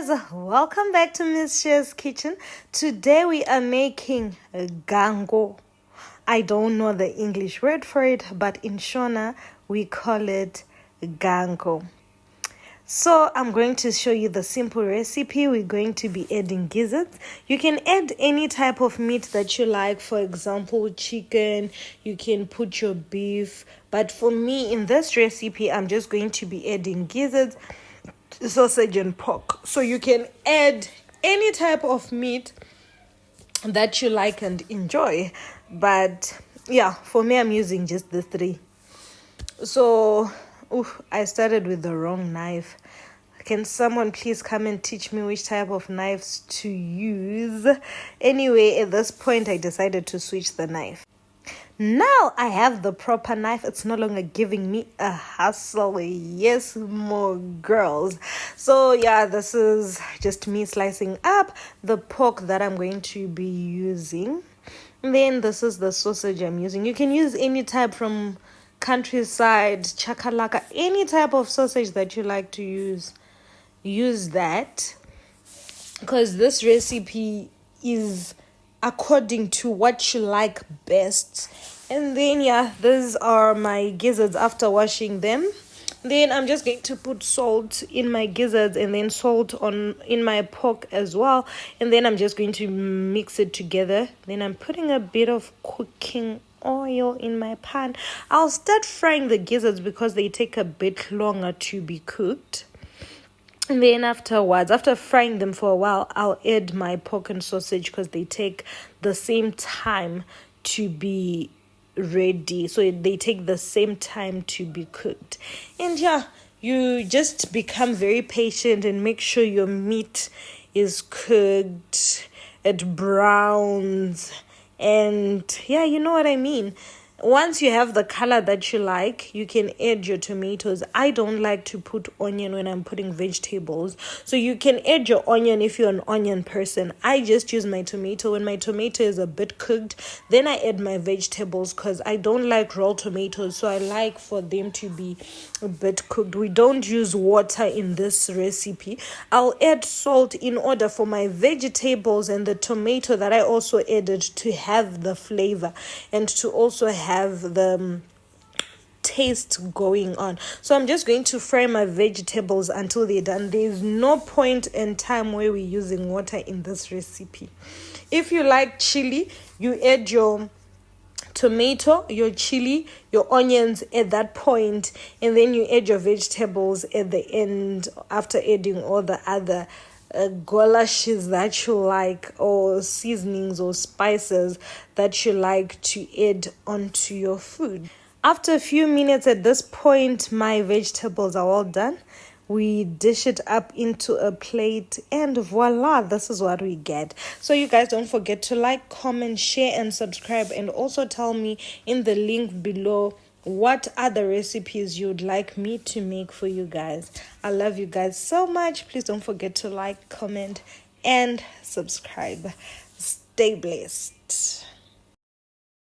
guys, welcome back to Miss Share's Kitchen. Today we are making GANGO. I don't know the English word for it, but in Shona we call it GANGO. So I'm going to show you the simple recipe. We're going to be adding gizzards. You can add any type of meat that you like. For example, chicken. You can put your beef. But for me, in this recipe, I'm just going to be adding gizzards, sausage, and pork. So you can add any type of meat that you like and enjoy. But yeah, for me, I'm using just the three. So I started with the wrong knife. Can someone please come and teach me which type of knives to use? Anyway, at this point, I decided to switch the knife. Now I have the proper knife. It's no longer giving me a hassle. Yes, more girls. So yeah, this is just me slicing up the pork that I'm going to be using. And then this is the sausage I'm using. You can use any type from countryside, chakalaka, any type of sausage that you like to use. Use that, because this recipe is according to what you like best. And then yeah, these are my gizzards after washing them. Then I'm just going to put salt in my gizzards and then salt in my pork as well. And then I'm just going to mix it together. Then I'm putting a bit of cooking oil in my pan. I'll start frying the gizzards because they take a bit longer to be cooked. And then afterwards, after frying them for a while, I'll add my pork and sausage because they take the same time to be ready. So they take the same time to be cooked. And yeah, you just become very patient and make sure your meat is cooked, it browns, and yeah, you know what I mean. Once you have the color that you like, you can add your tomatoes. I don't like to put onion when I'm putting vegetables. So you can add your onion if you're an onion person. I just use my tomato. When my tomato is a bit cooked, then I add my vegetables because I don't like raw tomatoes. So I like for them to be a bit cooked. We don't use water in this recipe. I'll add salt in order for my vegetables and the tomato that I also added to have the flavor and to also have the taste going on. So I'm just going to fry my vegetables until they're done. There's no point in time where we're using water in this recipe. If you like chili, you add your tomato, your chili, your onions at that point, and then you add your vegetables at the end after adding all the other goulash that you like, or seasonings or spices that you like to add onto your food. After a few minutes, at this point, my vegetables are all done. We dish it up into a plate and voila, this is what we get. So you guys don't forget to like, comment, share, and subscribe, and also tell me in the link below what other recipes you would like me to make for you guys. I love you guys so much. Please don't forget to like, comment, and subscribe. Stay blessed.